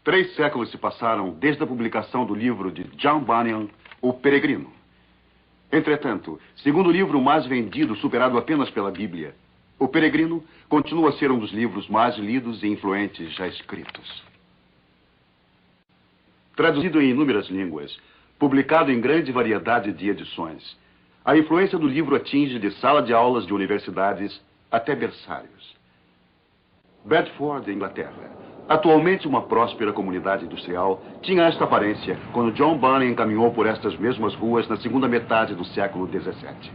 3 séculos se passaram desde a publicação do livro de John Bunyan, O Peregrino. Entretanto, segundo o livro mais vendido, superado apenas pela Bíblia, O Peregrino continua a ser um dos livros mais lidos e influentes já escritos. Traduzido em inúmeras línguas, publicado em grande variedade de edições, a influência do livro atinge de sala de aulas de universidades até berçários. Bedford, Inglaterra, atualmente uma próspera comunidade industrial, tinha esta aparência quando John Bunyan caminhou por estas mesmas ruas na segunda metade do século XVII.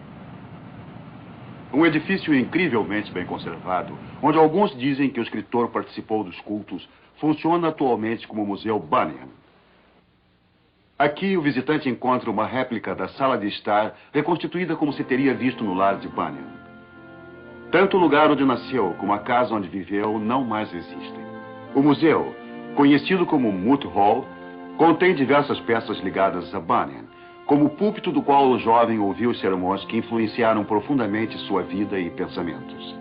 Um edifício incrivelmente bem conservado, onde alguns dizem que o escritor participou dos cultos, funciona atualmente como o Museu Bunyan. Aqui o visitante encontra uma réplica da sala de estar, reconstituída como se teria visto no lar de Bunyan. Tanto o lugar onde nasceu como a casa onde viveu não mais existem. O museu, conhecido como Moot Hall, contém diversas peças ligadas a Bunyan, como o púlpito do qual o jovem ouviu os sermões que influenciaram profundamente sua vida e pensamentos.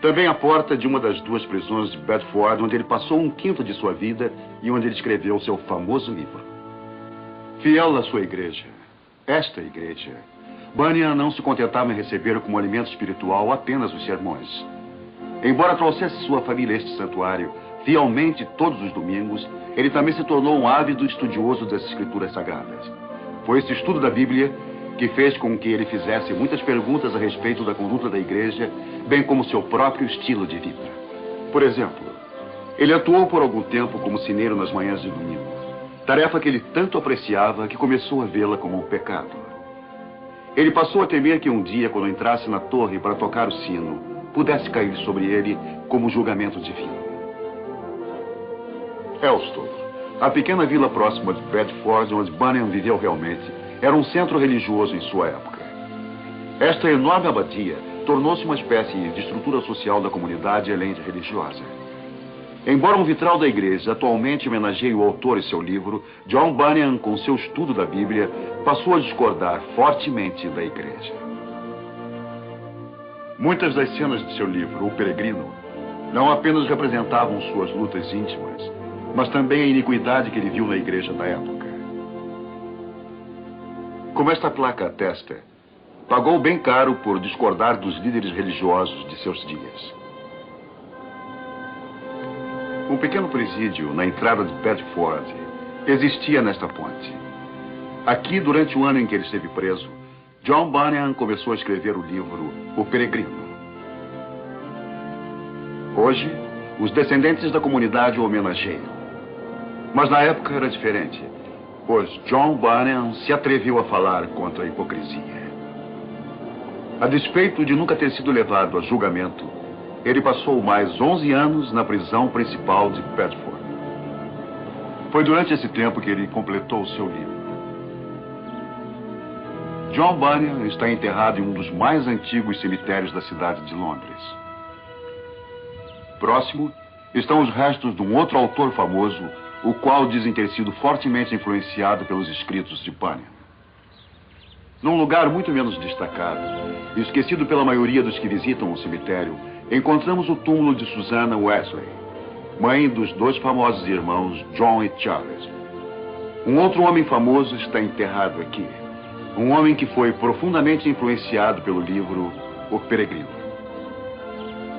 Também a porta de uma das 2 prisões de Bedford, onde ele passou 1/5 de sua vida e onde ele escreveu seu famoso livro. Fiel à sua igreja, esta igreja, Bunyan não se contentava em receber como alimento espiritual apenas os sermões. Embora trouxesse sua família a este santuário, fielmente todos os domingos, ele também se tornou um ávido estudioso das Escrituras Sagradas. Foi esse estudo da Bíblia que fez com que ele fizesse muitas perguntas a respeito da conduta da igreja, bem como seu próprio estilo de vida. Por exemplo, ele atuou por algum tempo como sineiro nas manhãs de domingo, tarefa que ele tanto apreciava que começou a vê-la como um pecado. Ele passou a temer que um dia, quando entrasse na torre para tocar o sino, pudesse cair sobre ele como julgamento divino. Elstow, a pequena vila próxima de Bedford, onde Bunyan viveu realmente, era um centro religioso em sua época. Esta enorme abadia tornou-se uma espécie de estrutura social da comunidade além de religiosa. Embora um vitral da igreja atualmente homenageie o autor e seu livro, John Bunyan, com seu estudo da Bíblia, passou a discordar fortemente da igreja. Muitas das cenas de seu livro, O Peregrino, não apenas representavam suas lutas íntimas, mas também a iniquidade que ele viu na igreja da época. Como esta placa atesta, pagou bem caro por discordar dos líderes religiosos de seus dias. Um pequeno presídio na entrada de Bedford existia nesta ponte. Aqui, durante o ano em que ele esteve preso, John Bunyan começou a escrever o livro O Peregrino. Hoje, os descendentes da comunidade o homenageiam. Mas na época era diferente, pois John Bunyan se atreveu a falar contra a hipocrisia. A despeito de nunca ter sido levado a julgamento, ele passou mais 11 anos na prisão principal de Bedford. Foi durante esse tempo que ele completou o seu livro. John Bunyan está enterrado em um dos mais antigos cemitérios da cidade de Londres. Próximo estão os restos de um outro autor famoso, o qual dizem ter sido fortemente influenciado pelos escritos de Bunyan. Num lugar muito menos destacado, esquecido pela maioria dos que visitam o cemitério, encontramos o túmulo de Susanna Wesley, mãe dos 2 famosos irmãos John e Charles. Um outro homem famoso está enterrado aqui, um homem que foi profundamente influenciado pelo livro O Peregrino.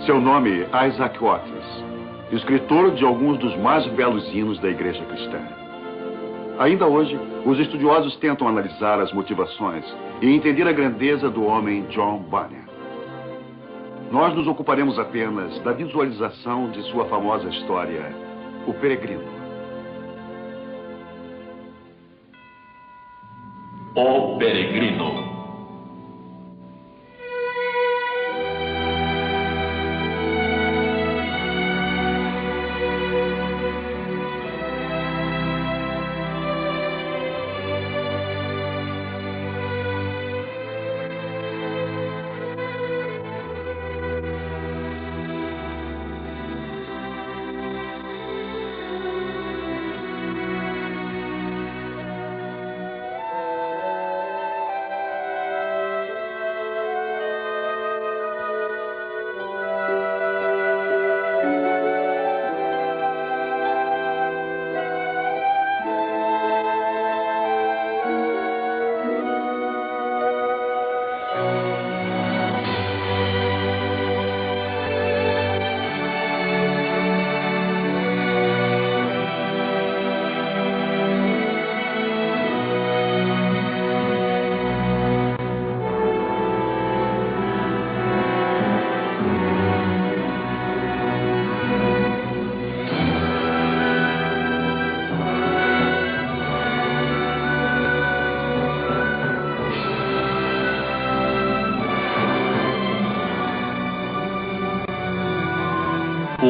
Seu nome é Isaac Watts, escritor de alguns dos mais belos hinos da igreja cristã. Ainda hoje, os estudiosos tentam analisar as motivações e entender a grandeza do homem John Bunyan. Nós nos ocuparemos apenas da visualização de sua famosa história, O Peregrino. O Peregrino.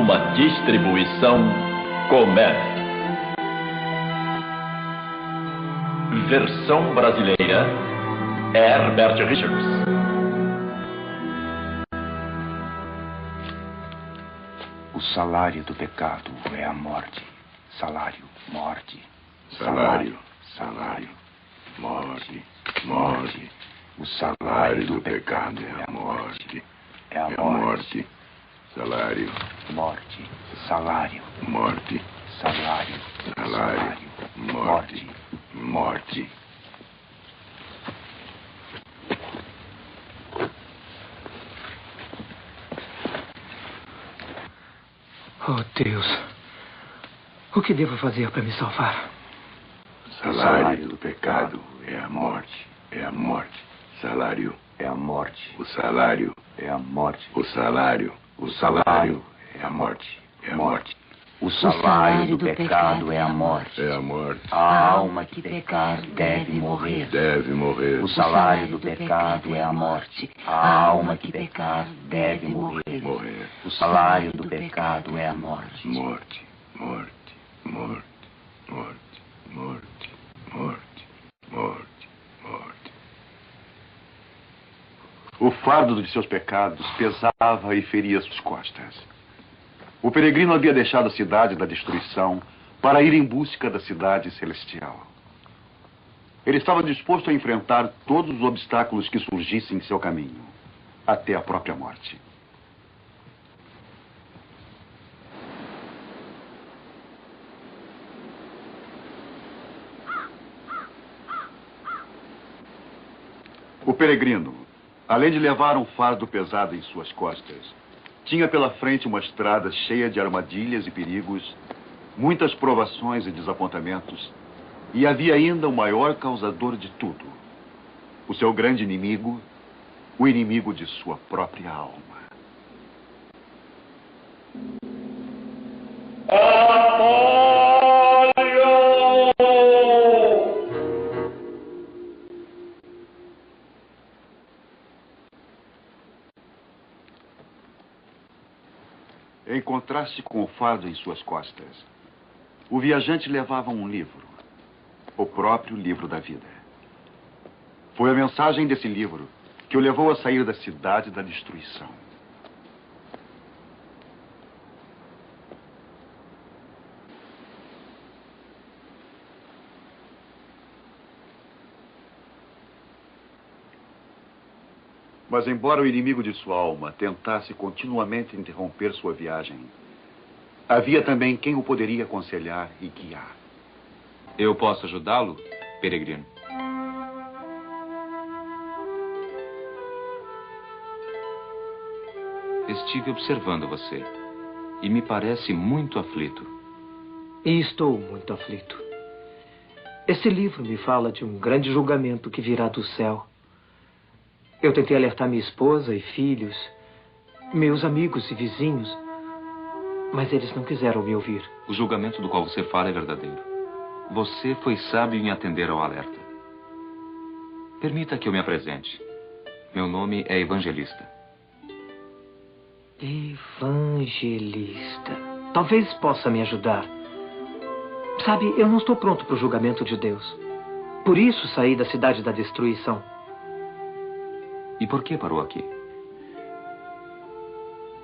Uma distribuição Comer. Versão brasileira Herbert Richards. O salário do pecado é a morte. Salário, morte. Salário, salário, morte, morte. O salário do pecado é a morte. É a morte. Salário, morte. Salário, morte. salário, Salário, morte, morte. Oh, Deus. O que devo fazer para me salvar? Salário do pecado é a morte. É a morte. Salário é a morte. O salário é a morte. O salário. O salário é a morte. É a morte. O salário do pecado é a morte. É a morte. A alma que pecar deve morrer. Deve morrer. O salário do pecado é a morte. A alma que pecar deve morrer. Morrer. O salário do pecado é a morte. Morte, morte, morte, morte, morte, morte, morte, morte. O fardo de seus pecados pesava e feria suas costas. O peregrino havia deixado a cidade da destruição para ir em busca da cidade celestial. Ele estava disposto a enfrentar todos os obstáculos que surgissem em seu caminho, até a própria morte. O peregrino, além de levar um fardo pesado em suas costas, tinha pela frente uma estrada cheia de armadilhas e perigos, muitas provações e desapontamentos, e havia ainda o maior causador de tudo, o seu grande inimigo, o inimigo de sua própria alma. Em contraste com o fardo em suas costas, o viajante levava um livro, o próprio livro da vida. Foi a mensagem desse livro que o levou a sair da cidade da destruição. Mas embora o inimigo de sua alma tentasse continuamente interromper sua viagem, havia também quem o poderia aconselhar e guiar. Eu posso ajudá-lo, peregrino? Estive observando você e me parece muito aflito. E estou muito aflito. Esse livro me fala de um grande julgamento que virá do céu. Eu tentei alertar minha esposa e filhos, meus amigos e vizinhos, mas eles não quiseram me ouvir. O julgamento do qual você fala é verdadeiro. Você foi sábio em atender ao alerta. Permita que eu me apresente. Meu nome é Evangelista. Evangelista. Talvez possa me ajudar. Sabe, eu não estou pronto para o julgamento de Deus. Por isso saí da cidade da destruição. E por que parou aqui?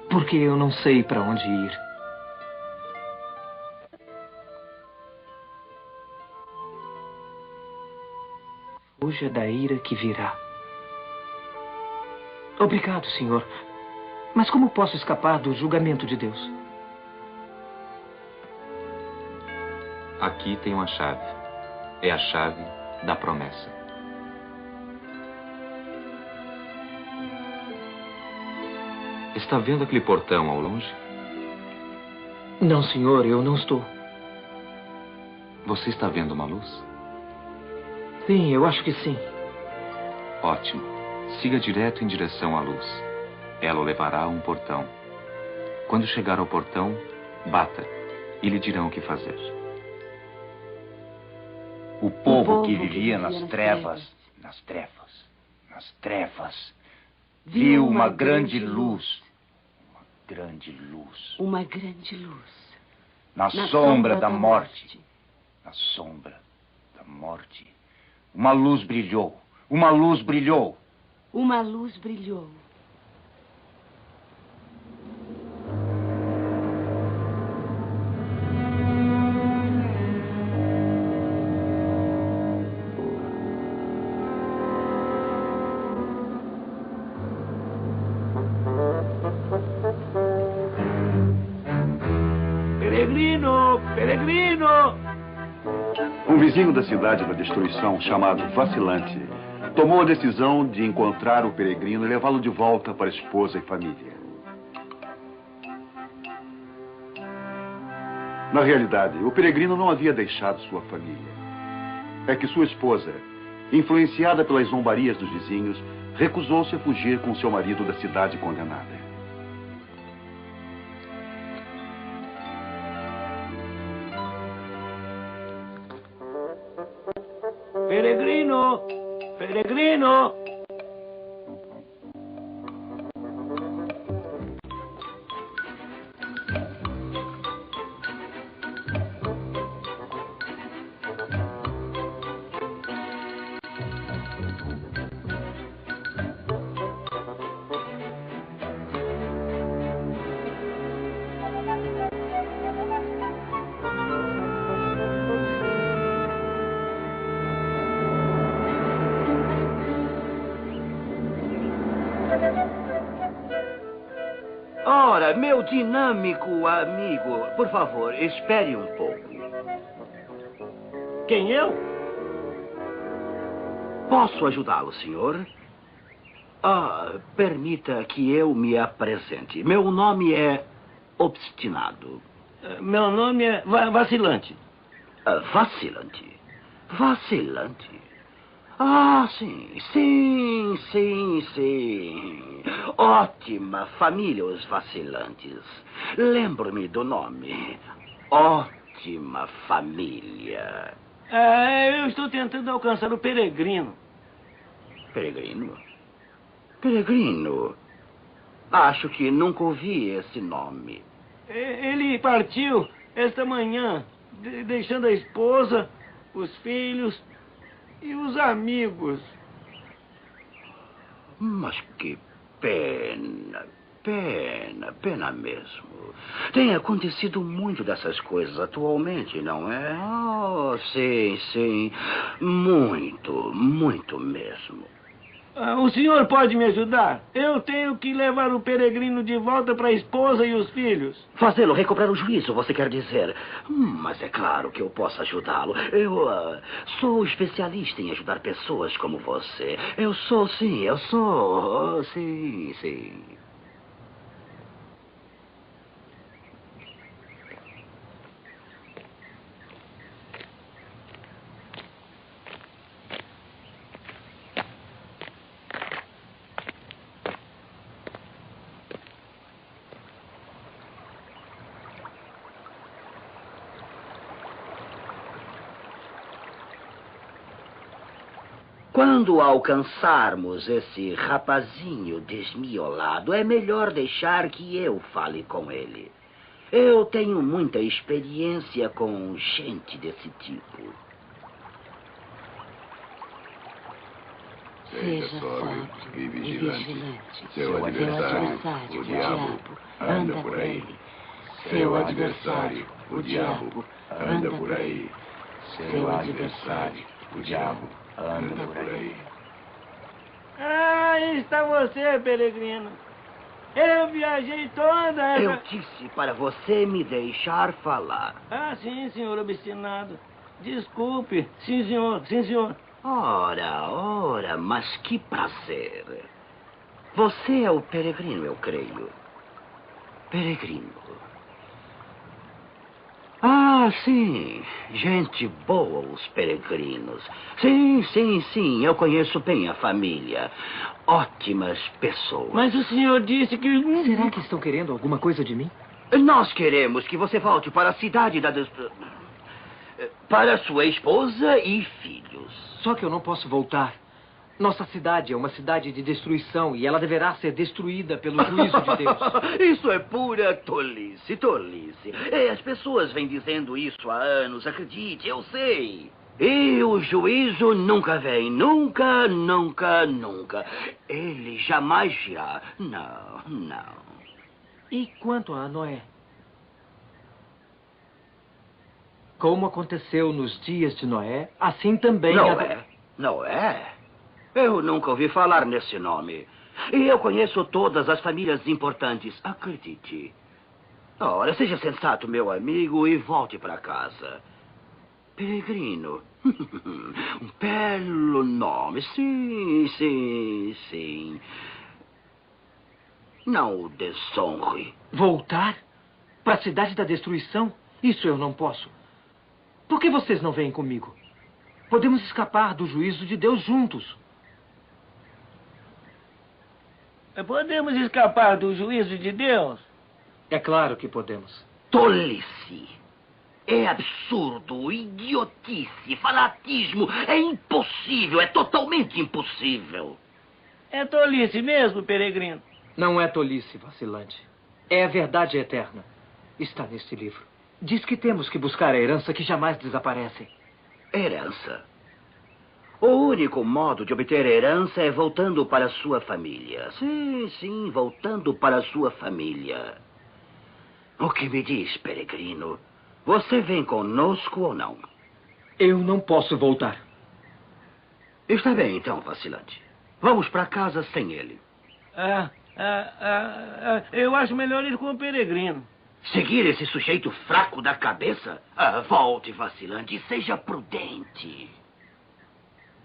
Porque eu não sei para onde ir. Fuja da ira que virá. Obrigado, Senhor. Mas como posso escapar do julgamento de Deus? Aqui tem uma chave. É a chave da promessa. Está vendo aquele portão ao longe? Não, senhor, eu não estou. Você está vendo uma luz? Sim, eu acho que sim. Ótimo. Siga direto em direção à luz. Ela o levará a um portão. Quando chegar ao portão, bata e lhe dirão o que fazer. O povo que vivia nas trevas, viu uma grande luz. grande luz. Uma grande luz. Na sombra da morte. Na sombra da morte. Uma luz brilhou. Uma luz brilhou. Uma luz brilhou. Peregrino! Peregrino! Um vizinho da cidade da destruição, chamado Vacilante, tomou a decisão de encontrar o peregrino e levá-lo de volta para esposa e família. Na realidade, o peregrino não havia deixado sua família. É que sua esposa, influenciada pelas zombarias dos vizinhos, recusou-se a fugir com seu marido da cidade condenada. Peregrino! Peregrino! Ora, meu dinâmico amigo, por favor, espere um pouco. Quem, eu? Posso ajudá-lo, senhor? Permita que eu me apresente. Meu nome é Obstinado. Meu nome é Vacilante. Vacilante? Vacilante? Ah, sim, sim, sim, sim. Ótima família, os Vacilantes. Lembro-me do nome. Ótima família. Eu estou tentando alcançar o Peregrino. Peregrino? Peregrino? Acho que nunca ouvi esse nome. Ele partiu esta manhã, deixando a esposa, os filhos e os amigos. Mas que pena, pena mesmo. Tem acontecido muito dessas coisas atualmente, não é? Oh, sim, sim. Muito mesmo. O senhor pode me ajudar? Eu tenho que levar o peregrino de volta para a esposa e os filhos. Fazê-lo recobrar o juízo, você quer dizer? Mas é claro que eu posso ajudá-lo. Eu sou especialista em ajudar pessoas como você. Eu sou, sim. Quando alcançarmos esse rapazinho desmiolado, é melhor deixar que eu fale com ele. Eu tenho muita experiência com gente desse tipo. Seja sóbrio e vigilante. Seu adversário, o diabo, anda por aí. Seu adversário, o diabo, anda por aí. Seu adversário, o diabo, anda por aí. Aí está você, peregrino. Eu viajei toda... Eu disse para você me deixar falar. Sim, senhor obstinado. Desculpe. Sim, senhor. Ora, mas que prazer. Você é o peregrino, eu creio. Peregrino. Sim. Gente boa, os peregrinos. Sim. Eu conheço bem a família. Ótimas pessoas. Mas o senhor disse que... Será que estão querendo alguma coisa de mim? Nós queremos que você volte para a cidade para sua esposa e filhos. Só que eu não posso voltar. Nossa cidade é uma cidade de destruição e ela deverá ser destruída pelo juízo de Deus. Isso é pura tolice, tolice. As pessoas vêm dizendo isso há anos, acredite, eu sei. E o juízo nunca vem, nunca, nunca, nunca. Ele jamais virá. Não, não. E quanto a Noé? Como aconteceu nos dias de Noé, assim também... Noé? Eu nunca ouvi falar nesse nome. E eu conheço todas as famílias importantes, acredite. Ora, seja sensato, meu amigo, e volte para casa. Peregrino. Um belo nome. Sim, sim, sim. Não o desonre. Voltar? Para a cidade da destruição? Isso eu não posso. Por que vocês não vêm comigo? Podemos escapar do juízo de Deus juntos. Podemos escapar do juízo de Deus? É claro que podemos. Tolice. É absurdo, idiotice, fanatismo. É impossível, é totalmente impossível. É tolice mesmo, peregrino? Não é tolice, vacilante. É a verdade eterna. Está neste livro. Diz que temos que buscar a herança que jamais desaparece. Herança? O único modo de obter herança é voltando para sua família. Sim, sim, voltando para sua família. O que me diz, peregrino? Você vem conosco ou não? Eu não posso voltar. Está bem, então, vacilante. Vamos para casa sem ele. Eu acho melhor ir com o peregrino. Seguir esse sujeito fraco da cabeça? Volte, vacilante, e seja prudente.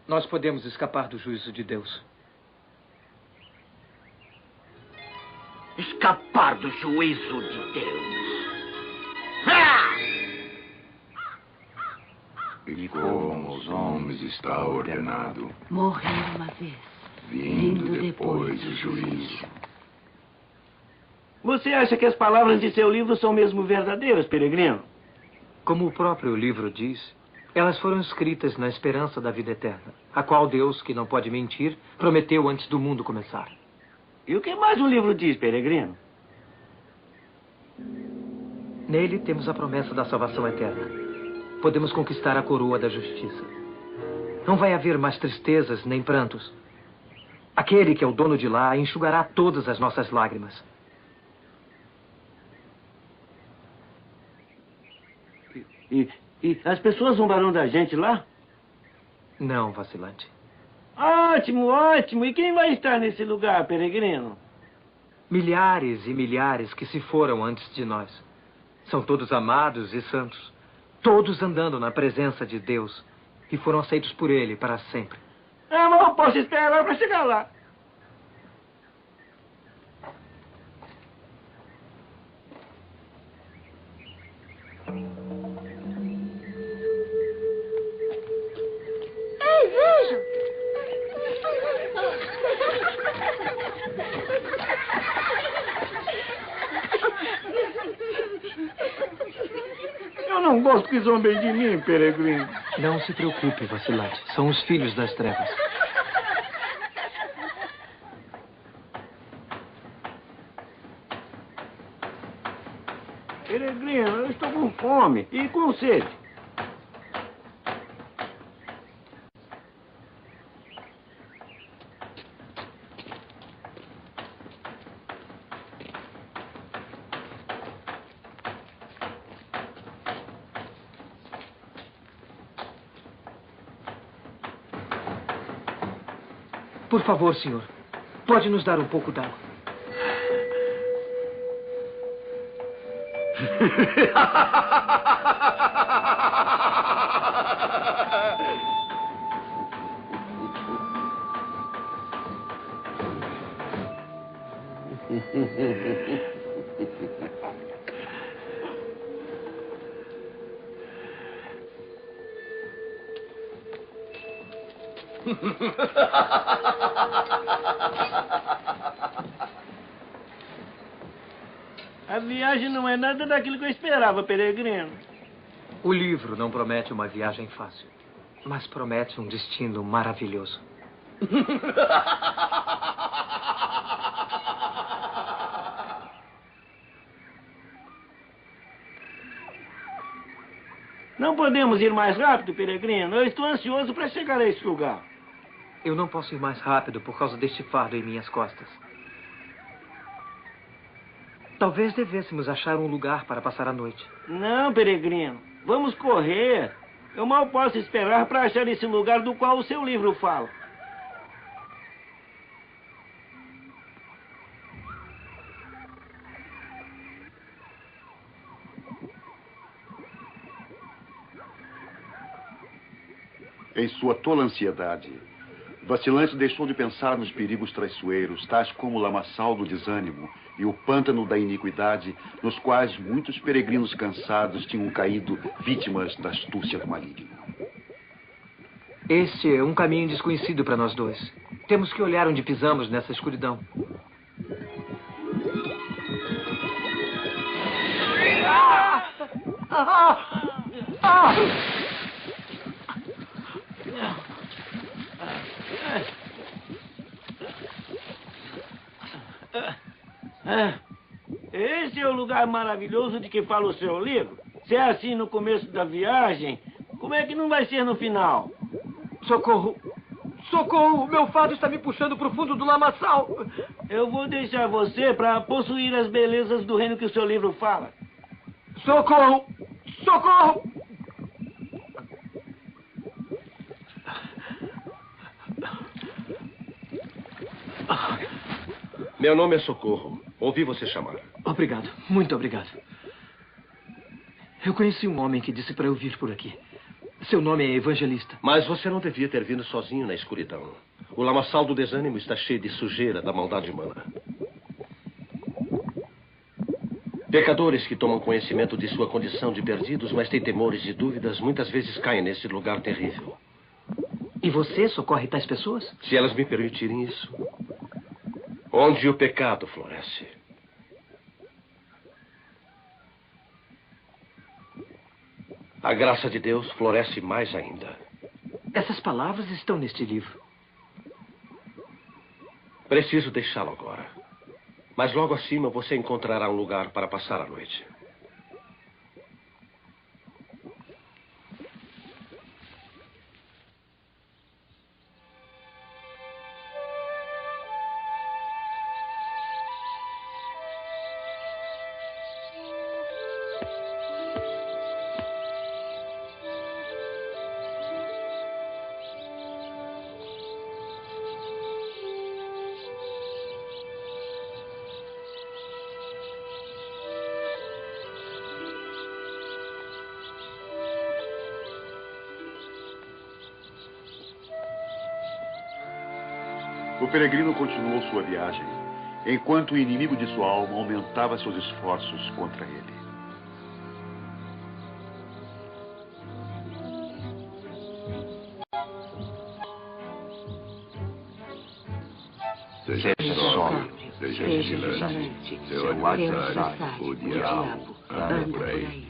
Nós podemos escapar do juízo de Deus. Escapar do juízo de Deus. E como os homens está ordenado, Morrer uma vez, vindo depois o juízo. Você acha que as palavras de seu livro são mesmo verdadeiras, peregrino? Como o próprio livro diz, elas foram escritas na esperança da vida eterna, a qual Deus, que não pode mentir, prometeu antes do mundo começar. E o que mais o livro diz, peregrino? Nele temos a promessa da salvação eterna. Podemos conquistar a coroa da justiça. Não vai haver mais tristezas nem prantos. Aquele que é o dono de lá enxugará todas as nossas lágrimas. E as pessoas zombarão da gente lá? Não, vacilante. Ótimo, ótimo. E quem vai estar nesse lugar, peregrino? Milhares e milhares que se foram antes de nós. São todos amados e santos. Todos andando na presença de Deus. E foram aceitos por Ele para sempre. Mas eu posso esperar para chegar lá. Ei, vejam! Eu não gosto que zombem de mim, peregrino. Não se preocupe, vacilante. São os filhos das trevas. Peregrino, eu estou com fome e com sede. Por favor, senhor. Pode nos dar um pouco d'água? A viagem não é nada daquilo que eu esperava, peregrino. O livro não promete uma viagem fácil, mas promete um destino maravilhoso. Não podemos ir mais rápido, peregrino. Eu estou ansioso para chegar a esse lugar. Eu não posso ir mais rápido por causa deste fardo em minhas costas. Talvez devêssemos achar um lugar para passar a noite. Não, peregrino. Vamos correr. Eu mal posso esperar para achar esse lugar do qual o seu livro fala. Em sua tola ansiedade, Vacilante deixou de pensar nos perigos traiçoeiros, tais como o lamaçal do desânimo e o pântano da iniquidade, nos quais muitos peregrinos cansados tinham caído vítimas da astúcia do maligno. Este é um caminho desconhecido para nós dois. Temos que olhar onde pisamos nessa escuridão. Esse é o lugar maravilhoso de que fala o seu livro. Se é assim no começo da viagem, como é que não vai ser no final? Socorro! Socorro! Meu fardo está me puxando para o fundo do lamaçal. Eu vou deixar você para possuir as belezas do reino que o seu livro fala. Socorro! Socorro! Meu nome é Socorro. Ouvi você chamar. Obrigado. Muito obrigado. Eu conheci um homem que disse para eu vir por aqui. Seu nome é Evangelista. Mas você não devia ter vindo sozinho na escuridão. O lamaçal do desânimo está cheio de sujeira da maldade humana. Pecadores que tomam conhecimento de sua condição de perdidos, mas têm temores e dúvidas, muitas vezes caem nesse lugar terrível. E você socorre tais pessoas? Se elas me permitirem isso. Onde o pecado floresce, a graça de Deus floresce mais ainda. Essas palavras estão neste livro. Preciso deixá-lo agora. Mas logo acima você encontrará um lugar para passar a noite. O peregrino continuou sua viagem, enquanto o inimigo de sua alma aumentava seus esforços contra ele. Seja sóbrio, seja vigilante. Seu adversário, o diabo, anda por aí.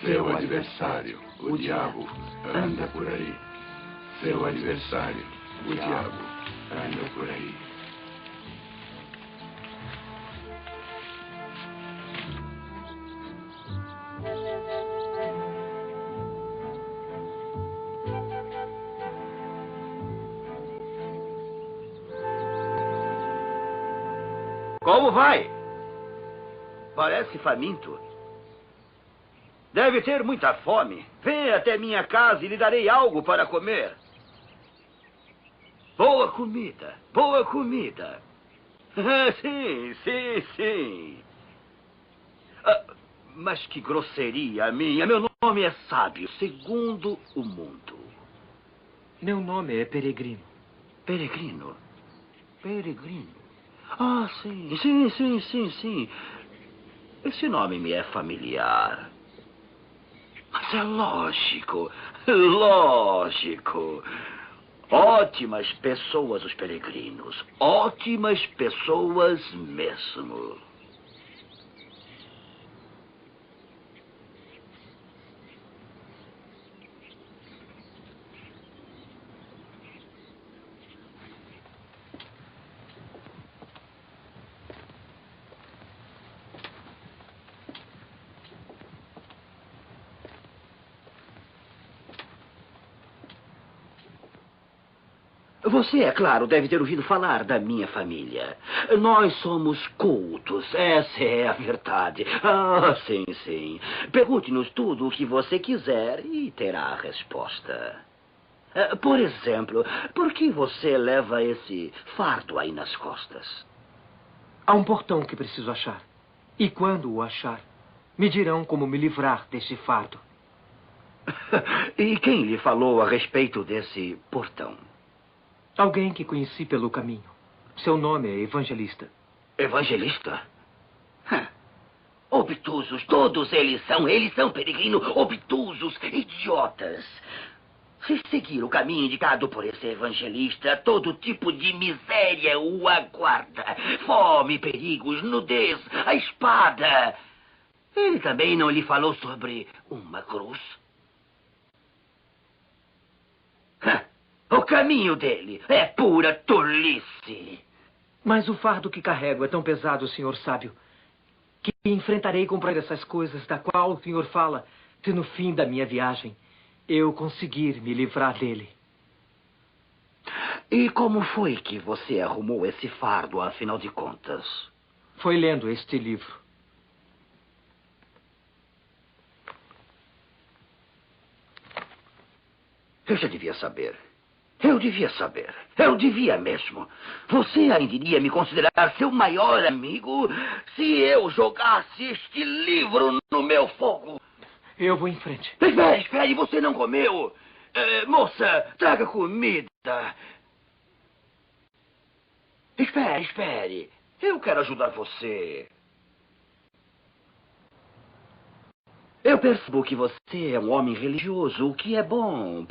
Seu adversário, o diabo, anda por aí. Seu adversário, o diabo, anda por aí. Como vai? Parece faminto. Deve ter muita fome. Venha até minha casa e lhe darei algo para comer. Boa comida, boa comida. Sim, sim, sim. Mas que grosseria a minha. Meu nome é Sábio, segundo o mundo. Meu nome é Peregrino. Peregrino? Peregrino? Ah, sim, sim, sim, sim, sim. Esse nome me é familiar. Mas é lógico, lógico. Ótimas pessoas os peregrinos. Ótimas pessoas mesmo. Você, é claro, deve ter ouvido falar da minha família. Nós somos cultos, essa é a verdade. Ah, sim, sim. Pergunte-nos tudo o que você quiser e terá a resposta. Por exemplo, por que você leva esse fardo aí nas costas? Há um portão que preciso achar. E quando o achar, me dirão como me livrar deste fardo. E quem lhe falou a respeito desse portão? Alguém que conheci pelo caminho. Seu nome é Evangelista. Evangelista? Obtusos, todos eles são, peregrino, obtusos, idiotas. Se seguir o caminho indicado por esse evangelista, todo tipo de miséria o aguarda. Fome, perigos, nudez, a espada. Ele também não lhe falou sobre uma cruz? O caminho dele é pura tolice. Mas o fardo que carrego é tão pesado, senhor sábio, que enfrentarei comprar essas coisas da qual o senhor fala, se no fim da minha viagem eu conseguir me livrar dele. E como foi que você arrumou esse fardo, afinal de contas? Foi lendo este livro. Eu já devia saber. Eu devia mesmo. Você ainda iria me considerar seu maior amigo se eu jogasse este livro no meu fogo. Eu vou em frente. Espere, você não comeu. Moça, traga comida. Espere. Eu quero ajudar você. Eu percebo que você é um homem religioso, o que é bom,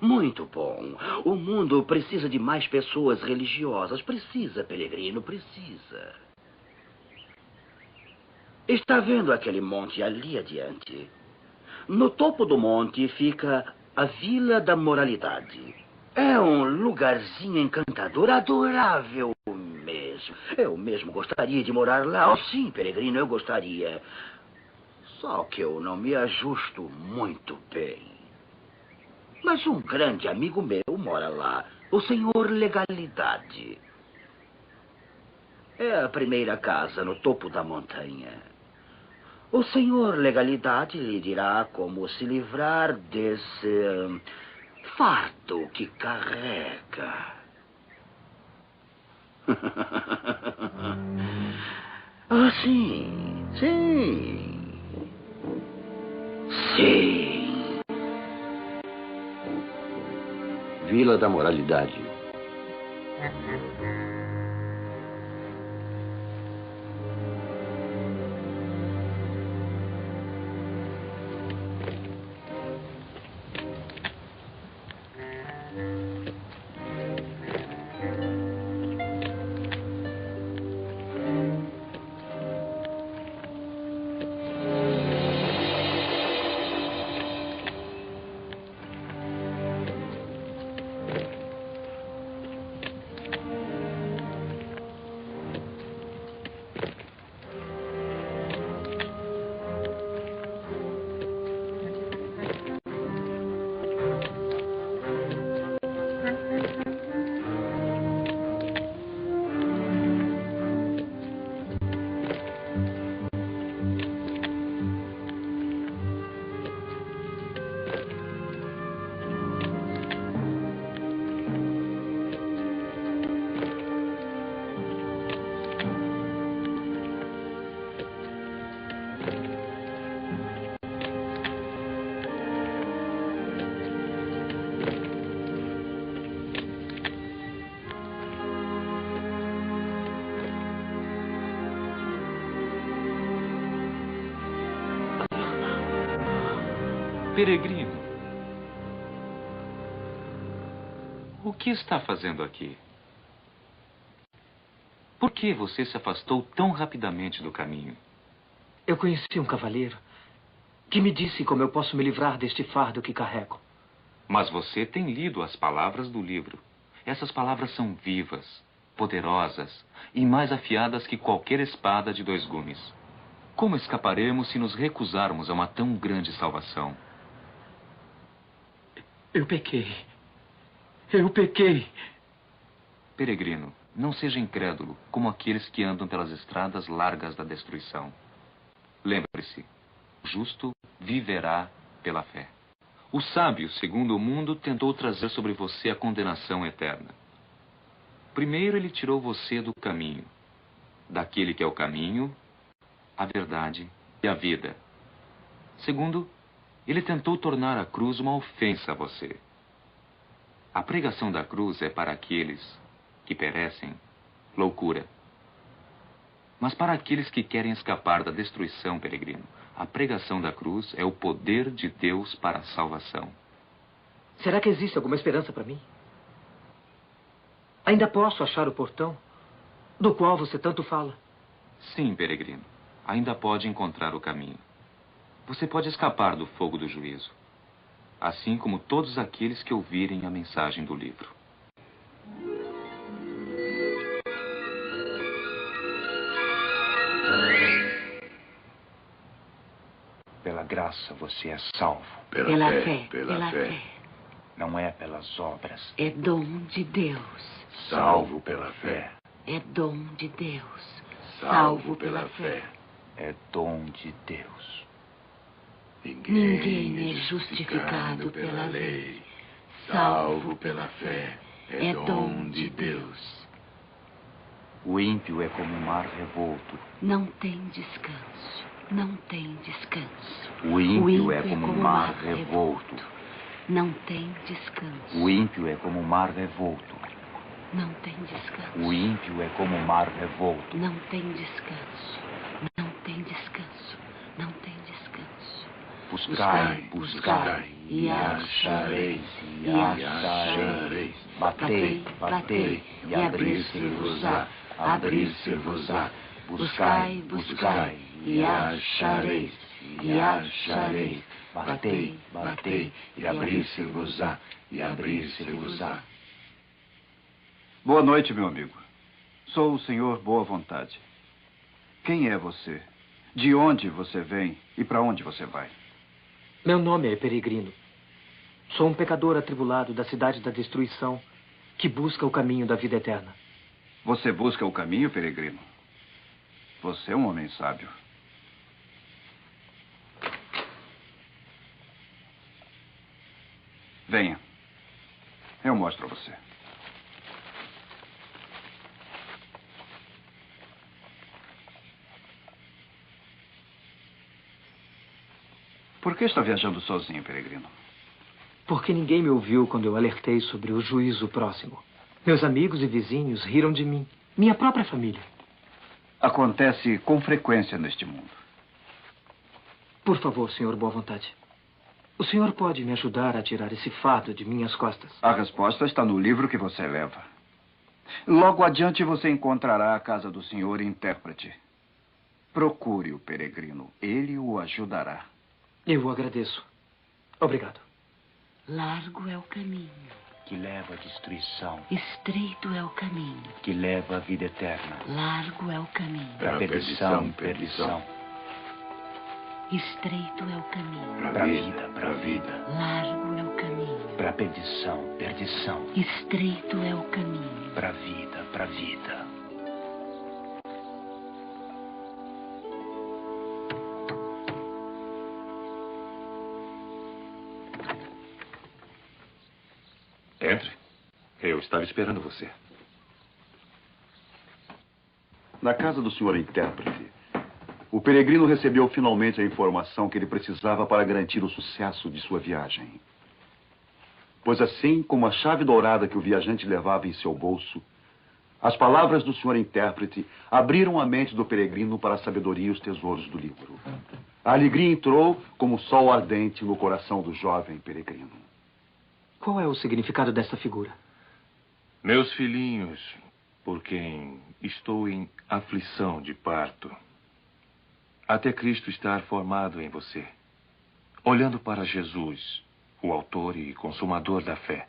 muito bom. O mundo precisa de mais pessoas religiosas. Precisa, peregrino, precisa. Está vendo aquele monte ali adiante? No topo do monte fica a Vila da Moralidade. É um lugarzinho encantador, adorável mesmo. Eu mesmo gostaria de morar lá. Oh, sim, peregrino, eu gostaria. Só que eu não me ajusto muito bem. Mas um grande amigo meu mora lá, o senhor Legalidade. É a primeira casa no topo da montanha. O senhor Legalidade lhe dirá como se livrar desse fardo que carrega. Ah, sim. Vila da Moralidade. Peregrino, o que está fazendo aqui? Por que você se afastou tão rapidamente do caminho? Eu conheci um cavaleiro que me disse como eu posso me livrar deste fardo que carrego. Mas você tem lido as palavras do livro. Essas palavras são vivas, poderosas e mais afiadas que qualquer espada de 2 gumes. Como escaparemos se nos recusarmos a uma tão grande salvação? Eu pequei. Peregrino, não seja incrédulo como aqueles que andam pelas estradas largas da destruição. Lembre-se, o justo viverá pela fé. O sábio, segundo o mundo, tentou trazer sobre você a condenação eterna. Primeiro, ele tirou você do caminho, daquele que é o caminho, a verdade e a vida. Segundo, ele tentou tornar a cruz uma ofensa a você. A pregação da cruz é para aqueles que perecem, loucura. Mas para aqueles que querem escapar da destruição, peregrino, a pregação da cruz é o poder de Deus para a salvação. Será que existe alguma esperança para mim? Ainda posso achar o portão do qual você tanto fala? Sim, peregrino. Ainda pode encontrar o caminho. Você pode escapar do fogo do juízo, assim como todos aqueles que ouvirem a mensagem do livro. Pela graça você é salvo. Pela fé, pela fé. Não é pelas obras. É dom de Deus. Salvo pela fé. É dom de Deus. Salvo pela fé. É dom de Deus. Ninguém é justificado pela lei. Salvo pela fé. É dom de Deus. O ímpio é como o mar revolto. Não tem descanso. Não tem descanso. O ímpio é como o mar revolto. Não tem descanso. O ímpio é como o mar revolto. Não tem descanso. O ímpio é como o mar revolto. Não tem descanso. Não tem descanso. Não tem descanso. Buscai, buscai, e achareis, e achareis. Batei, batei, e abrir-se-vos-á, abrir-se-vos-á. Buscai, buscai, e achareis, e achareis. Batei, batei, e abrir-se-vos-á, e abrir-se-vos-á. Boa noite, meu amigo. Sou o senhor Boa Vontade. Quem é você? De onde você vem e para onde você vai? Meu nome é Peregrino. Sou um pecador atribulado da cidade da destruição que busca o caminho da vida eterna. Você busca o caminho, peregrino? Você é um homem sábio. Venha. Eu mostro a você. Por que está viajando sozinho, peregrino? Porque ninguém me ouviu quando eu alertei sobre o juízo próximo. Meus amigos e vizinhos riram de mim. Minha própria família. Acontece com frequência neste mundo. Por favor, senhor Boa Vontade. O senhor pode me ajudar a tirar esse fardo de minhas costas? A resposta está no livro que você leva. Logo adiante você encontrará a casa do senhor intérprete. Procure o peregrino. Ele o ajudará. Eu o agradeço. Obrigado. Largo é o caminho. Que leva à destruição. Estreito é o caminho. Que leva à vida eterna. Largo é o caminho. Para perdição, perdição. Estreito é o caminho. Para vida, para vida. Largo é o caminho. Para perdição, perdição. Estreito é o caminho. Para vida, para vida. Entre. Eu estava esperando você. Na casa do senhor intérprete, o peregrino recebeu finalmente a informação que ele precisava para garantir o sucesso de sua viagem. Pois assim como a chave dourada que o viajante levava em seu bolso, as palavras do senhor intérprete abriram a mente do peregrino para a sabedoria e os tesouros do livro. A alegria entrou como sol ardente no coração do jovem peregrino. Qual é o significado dessa figura? Meus filhinhos, por quem estou em aflição de parto, até Cristo estar formado em você, olhando para Jesus, o autor e consumador da fé.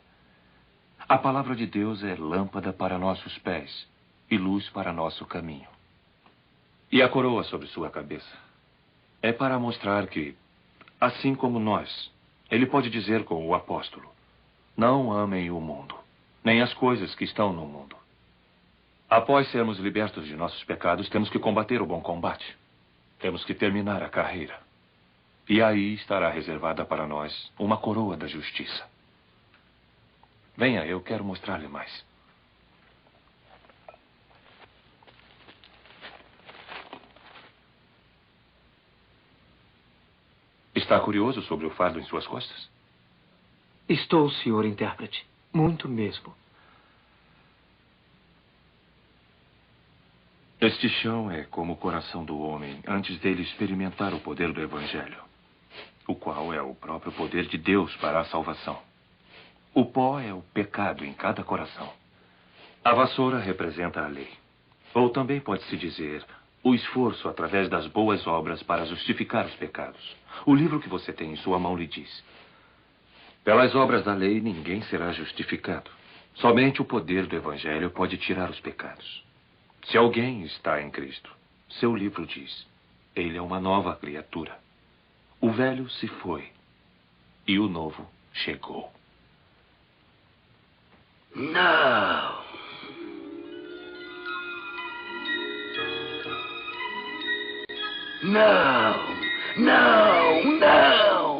A palavra de Deus é lâmpada para nossos pés e luz para nosso caminho. E a coroa sobre sua cabeça é para mostrar que, assim como nós, ele pode dizer com o apóstolo: não amem o mundo, nem as coisas que estão no mundo. Após sermos libertos de nossos pecados, temos que combater o bom combate. Temos que terminar a carreira. E aí estará reservada para nós uma coroa da justiça. Venha, eu quero mostrar-lhe mais. Está curioso sobre o fardo em suas costas? Estou, senhor intérprete. Muito mesmo. Este chão é como o coração do homem antes dele experimentar o poder do Evangelho, o qual é o próprio poder de Deus para a salvação. O pó é o pecado em cada coração. A vassoura representa a lei. Ou também pode-se dizer o esforço através das boas obras para justificar os pecados. O livro que você tem em sua mão lhe diz: pelas obras da lei ninguém será justificado. Somente o poder do Evangelho pode tirar os pecados. Se alguém está em Cristo, seu livro diz, ele é uma nova criatura. O velho se foi e o novo chegou. Não. Não, não, não.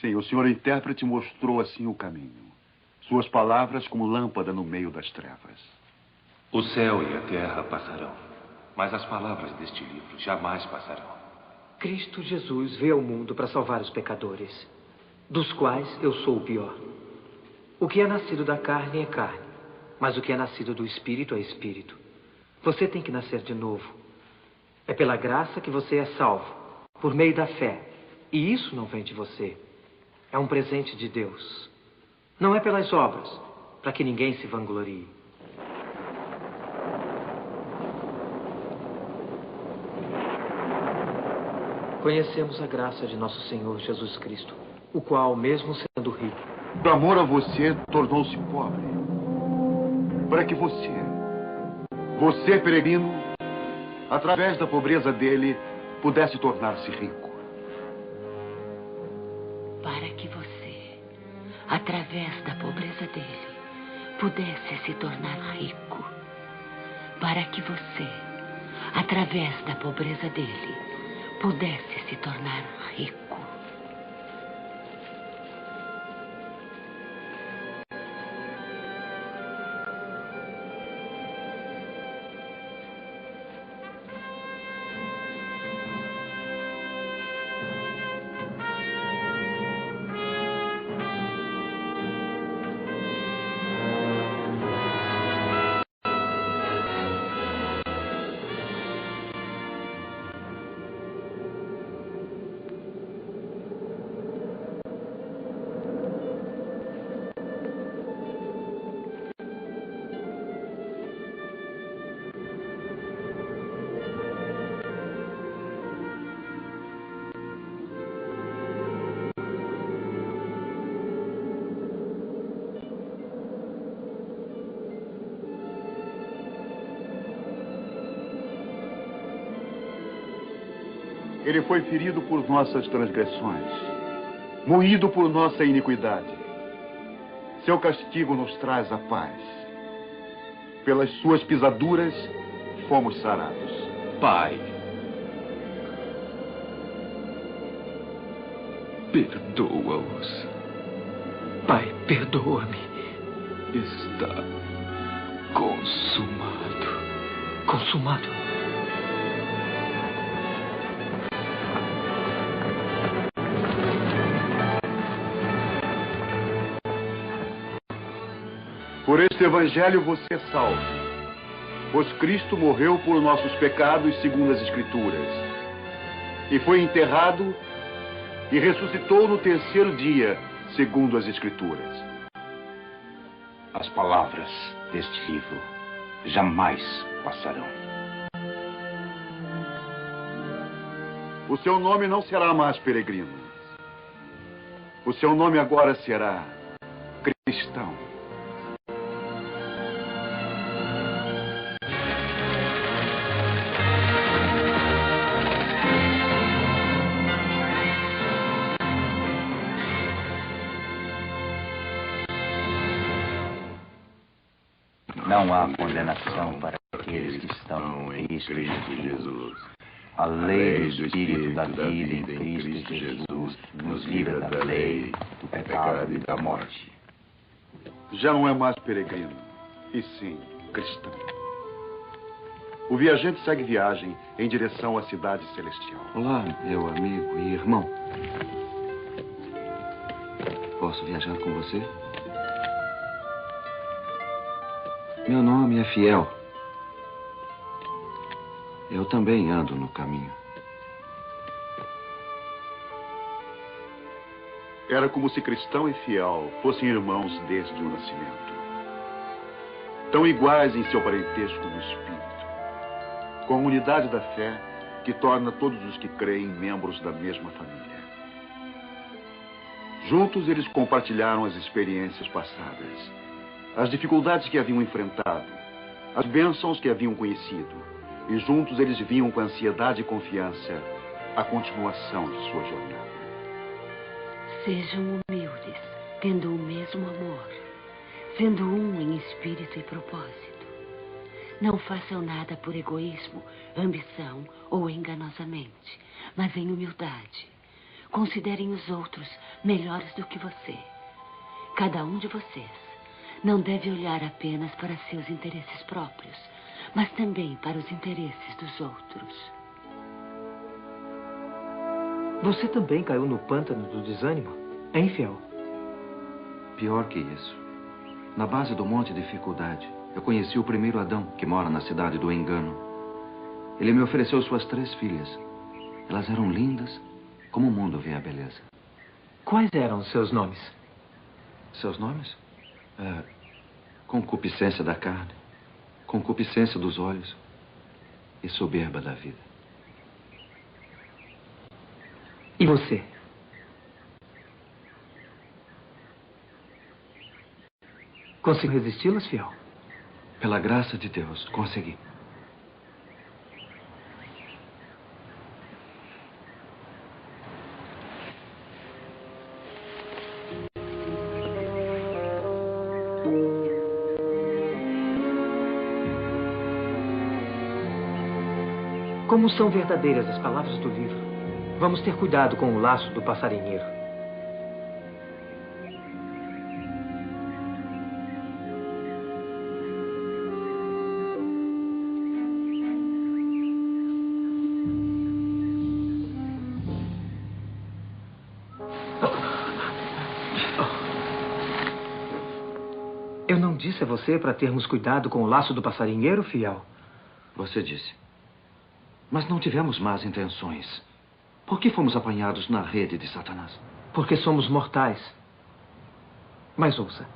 Sim, o senhor intérprete mostrou assim o caminho. Suas palavras como lâmpada no meio das trevas. O céu e a terra passarão, mas as palavras deste livro jamais passarão. Cristo Jesus veio ao mundo para salvar os pecadores, dos quais eu sou o pior. O que é nascido da carne é carne, mas o que é nascido do Espírito é Espírito. Você tem que nascer de novo. É pela graça que você é salvo, por meio da fé. E isso não vem de você. É um presente de Deus. Não é pelas obras, para que ninguém se vanglorie. Conhecemos a graça de nosso Senhor Jesus Cristo, o qual, mesmo sendo rico, por amor a você, tornou-se pobre. Para que você, peregrino, através da pobreza dele, pudesse tornar-se rico. Para que você, através da pobreza dele, pudesse se tornar rico. Para que você, através da pobreza dele, pudesse se tornar rico. Ele foi ferido por nossas transgressões, moído por nossa iniquidade. Seu castigo nos traz a paz. Pelas suas pisaduras, fomos sarados. Pai, perdoa-os. Pai, perdoa-me. Está consumado. Consumado? Por este evangelho você é salvo, pois Cristo morreu por nossos pecados segundo as Escrituras, e foi enterrado e ressuscitou no terceiro dia segundo as Escrituras. As palavras deste livro jamais passarão. O seu nome não será mais peregrino. O seu nome agora será cristão. Não há condenação para aqueles que estão em Cristo Jesus. A lei do Espírito da vida em Cristo Jesus nos livra da lei, do pecado e da morte. Já não é mais peregrino, e sim cristão. O viajante segue viagem em direção à cidade celestial. Olá, meu amigo e irmão. Posso viajar com você? Meu nome é Fiel. Eu também ando no caminho. Era como se cristão e fiel fossem irmãos desde o nascimento. Tão iguais em seu parentesco no espírito, com a unidade da fé que torna todos os que creem membros da mesma família. Juntos eles compartilharam as experiências passadas, as dificuldades que haviam enfrentado, as bênçãos que haviam conhecido, e juntos eles viam com ansiedade e confiança a continuação de sua jornada. Sejam humildes, tendo o mesmo amor, sendo um em espírito e propósito. Não façam nada por egoísmo, ambição ou enganosamente, mas em humildade. Considerem os outros melhores do que você. Cada um de vocês não deve olhar apenas para seus interesses próprios, mas também para os interesses dos outros. Você também caiu no pântano do desânimo? É infiel? Pior que isso. Na base do monte de dificuldade, eu conheci o primeiro Adão, que mora na cidade do engano. Ele me ofereceu suas 3 filhas. Elas eram lindas, como o mundo vê a beleza. Quais eram os seus nomes? Seus nomes? Concupiscência da carne, concupiscência dos olhos e soberba da vida. E você? Conseguiu resisti-las, Fiel? Pela graça de Deus, consegui. Como são verdadeiras as palavras do livro, vamos ter cuidado com o laço do passarinheiro. Eu não disse a você para termos cuidado com o laço do passarinheiro, Fiel? Você disse. Mas não tivemos más intenções. Por que fomos apanhados na rede de Satanás? Porque somos mortais. Mas ouça,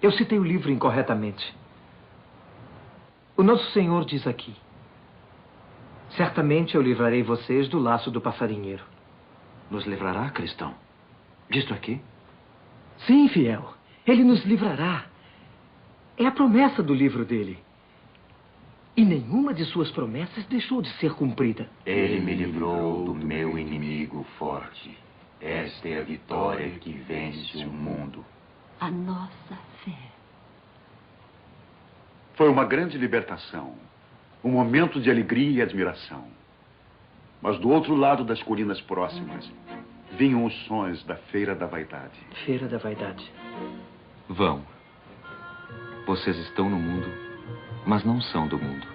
eu citei o livro incorretamente. O nosso Senhor diz aqui: certamente eu livrarei vocês do laço do passarinheiro. Nos livrará, cristão? Disto aqui? Sim, Fiel. Ele nos livrará. É a promessa do livro dele. E nenhuma de suas promessas deixou de ser cumprida. Ele me livrou do meu inimigo forte. Esta é a vitória que vence o mundo. A nossa fé. Foi uma grande libertação. Um momento de alegria e admiração. Mas do outro lado das colinas próximas, vinham os sons da Feira da Vaidade. Feira da Vaidade. Vão. Vocês estão no mundo, mas não são do mundo.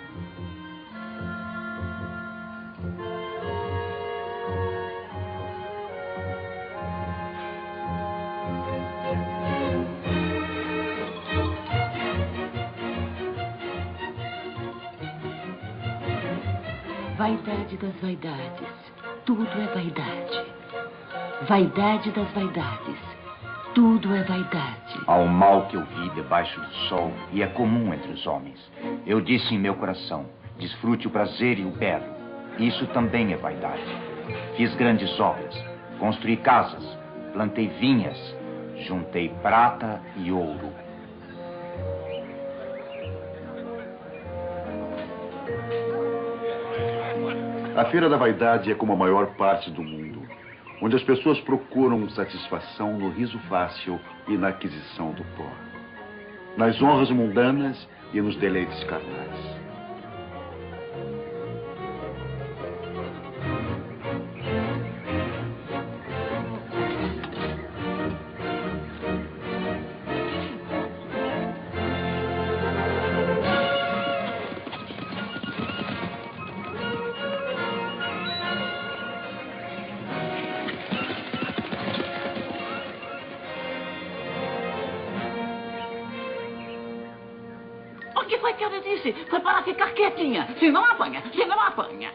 Vaidade das vaidades. Tudo é vaidade. Vaidade das vaidades. Tudo é vaidade. Há um mal que eu vi debaixo do sol e é comum entre os homens. Eu disse em meu coração: desfrute o prazer e o belo. Isso também é vaidade. Fiz grandes obras, construí casas, plantei vinhas, juntei prata e ouro. A Feira da Vaidade é como a maior parte do mundo, onde as pessoas procuram satisfação no riso fácil e na aquisição do pó, nas honras mundanas e nos deleites carnais. O que foi que eu lhe disse? Foi para ficar quietinha. Se não apanha, se não apanha.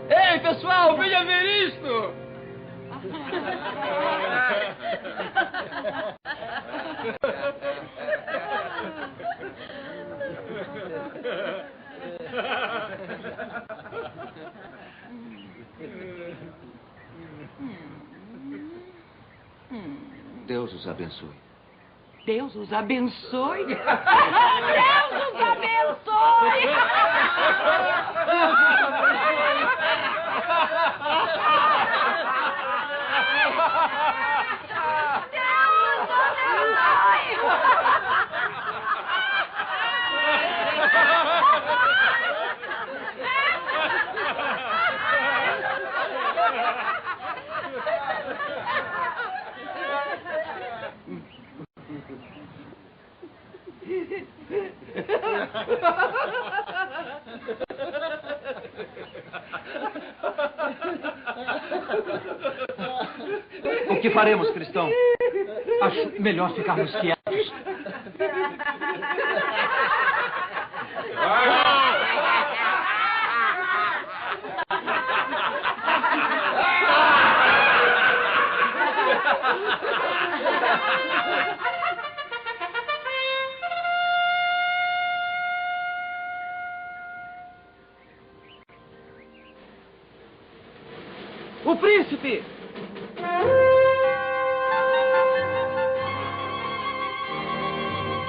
Ei, pessoal, venha ver isto! Deus os abençoe. Deus os abençoe. Deus os abençoe. O que faremos, cristão? Acho melhor ficarmos quietos. O príncipe!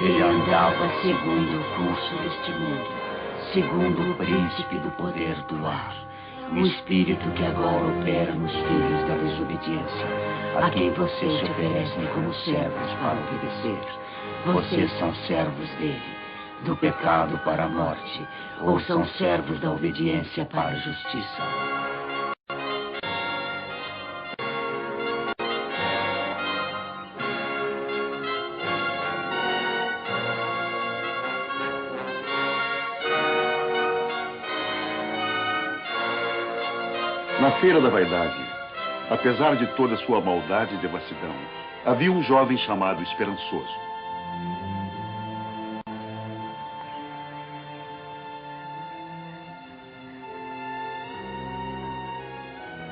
Ele andava segundo o curso deste mundo, segundo o príncipe do poder do ar, o espírito que agora opera nos filhos da desobediência, a quem vocês se oferecem como servos para obedecer. Vocês são servos dele, do pecado para a morte, ou são servos da obediência para a justiça. Na Feira da Vaidade, apesar de toda sua maldade e devassidão, havia um jovem chamado Esperançoso.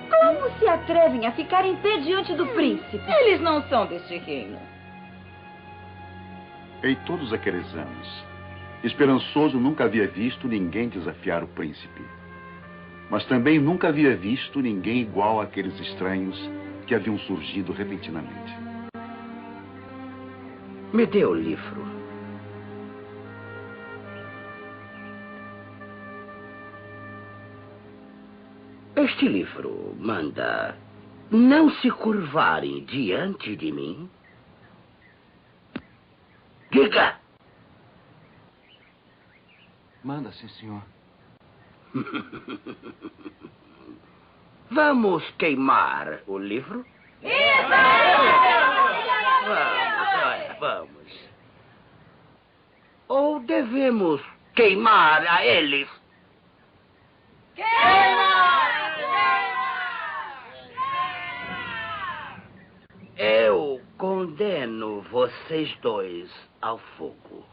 Como se atrevem a ficar em pé diante do príncipe? Eles não são deste reino. Em todos aqueles anos, Esperançoso nunca havia visto ninguém desafiar o príncipe. Mas também nunca havia visto ninguém igual àqueles estranhos que haviam surgido repentinamente. Me dê o livro. Este livro manda não se curvarem diante de mim. Diga! Manda, sim, senhor. Vamos queimar o livro? Vamos. Ou devemos queimar a eles? Eu condeno vocês dois ao fogo.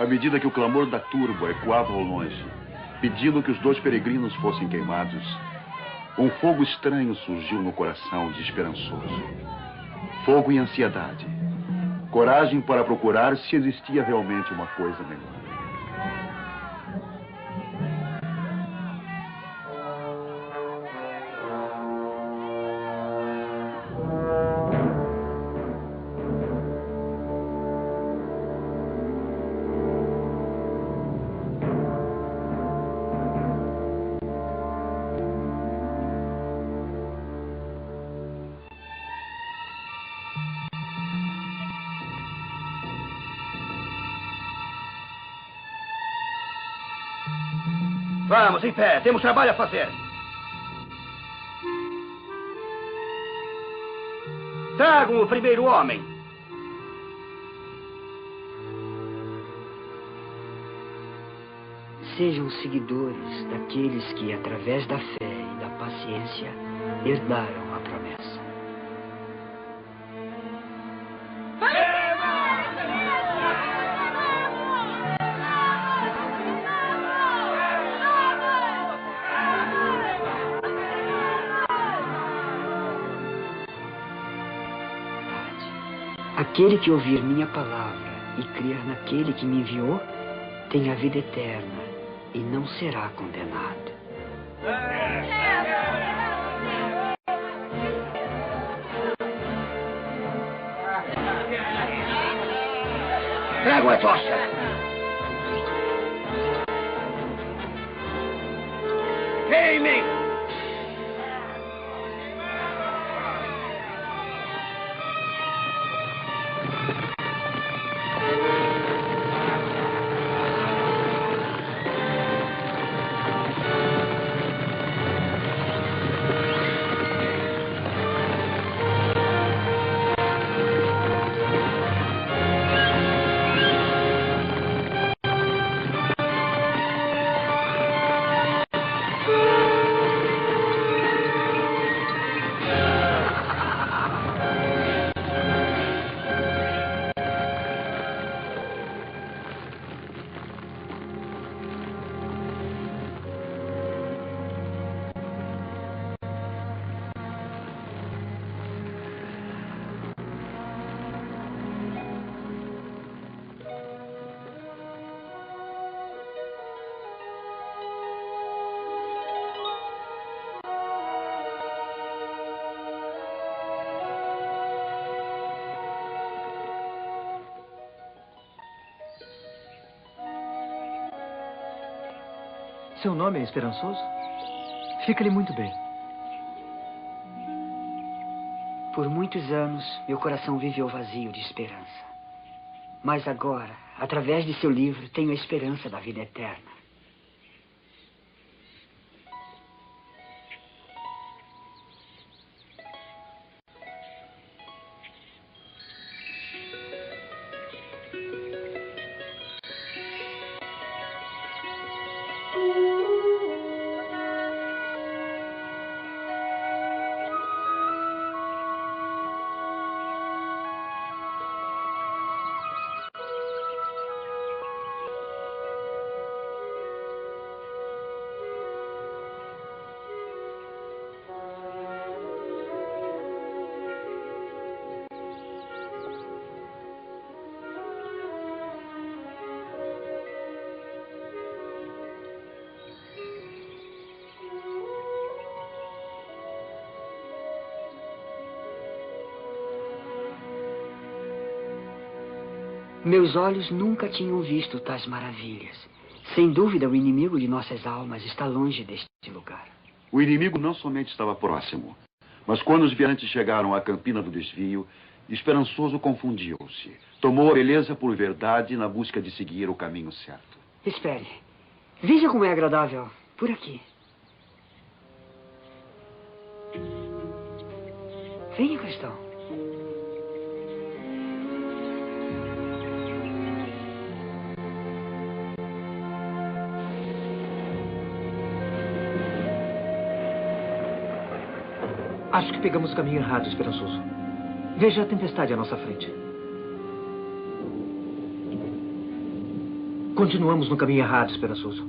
À medida que o clamor da turba ecoava ao longe, pedindo que os 2 peregrinos fossem queimados, um fogo estranho surgiu no coração de Esperançoso. Fogo e ansiedade. Coragem para procurar se existia realmente uma coisa melhor. Vamos, em pé. Temos trabalho a fazer. Tragam o primeiro homem. Sejam seguidores daqueles que, através da fé e da paciência, herdaram a promessa. Aquele que ouvir minha palavra e crer naquele que me enviou, tem a vida eterna e não será condenado. Tragam a tocha. Queimem! Seu nome é Esperançoso? Fica-lhe muito bem. Por muitos anos, meu coração viveu vazio de esperança. Mas agora, através de seu livro, tenho a esperança da vida eterna. Meus olhos nunca tinham visto tais maravilhas. Sem dúvida, o inimigo de nossas almas está longe deste lugar. O inimigo não somente estava próximo, mas quando os viajantes chegaram à campina do desvio, Esperançoso confundiu-se. Tomou a beleza por verdade na busca de seguir o caminho certo. Espere. Veja como é agradável. Por aqui. Venha, Cristão. Acho que pegamos o caminho errado, Esperançoso. Veja a tempestade à nossa frente. Continuamos no caminho errado, Esperançoso.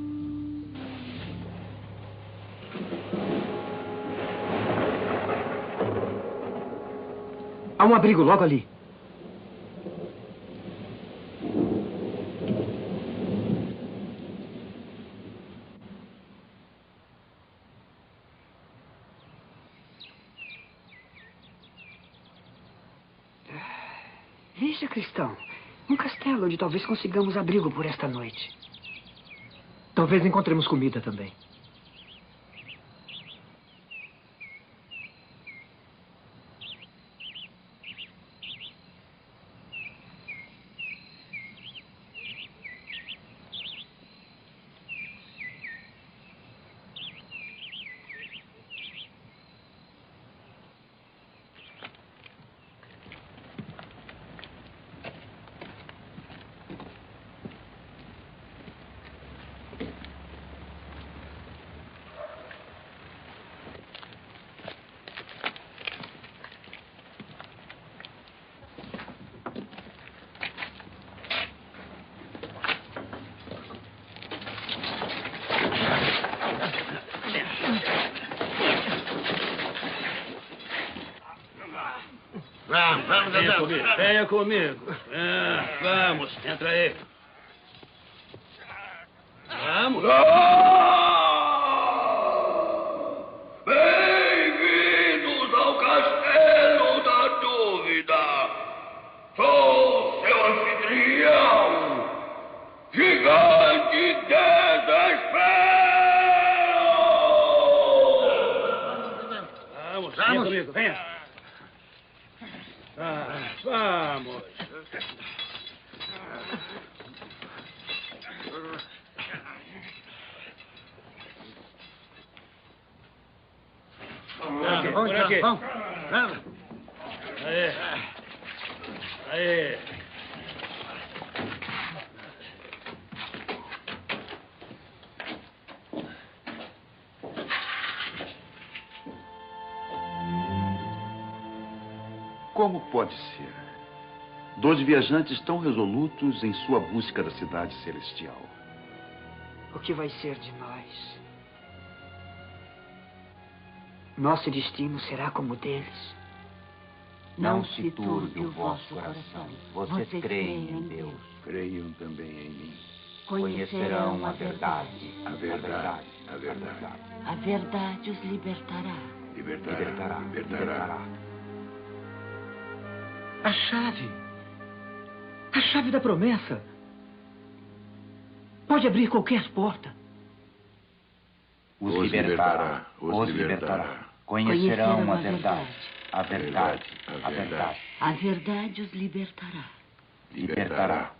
Há um abrigo logo ali. Veja, Cristão. Um castelo onde talvez consigamos abrigo por esta noite. Talvez encontremos comida também. Vamos, Adão. Venha comigo. Vamos, entra aí. Vamos. Bem-vindos ao Castelo da Dúvida. Sou seu anfitrião, Gigante Desespero. Vamos, venha comigo, venha. Vamos. Por aqui. Vamos. Aí. Aí. Como pode ser? Dois viajantes tão resolutos em sua busca da cidade celestial. O que vai ser de nós? Nosso destino será como o deles. Não se turbe o vosso coração. Vocês creem em Deus. Creiam também em mim. Conhecerão a verdade. A verdade. A verdade. A verdade os libertará. Libertará. A chave. A chave da promessa. Pode abrir qualquer porta. Os libertará. Conhecerão a verdade. A verdade. A verdade os libertará. Libertará.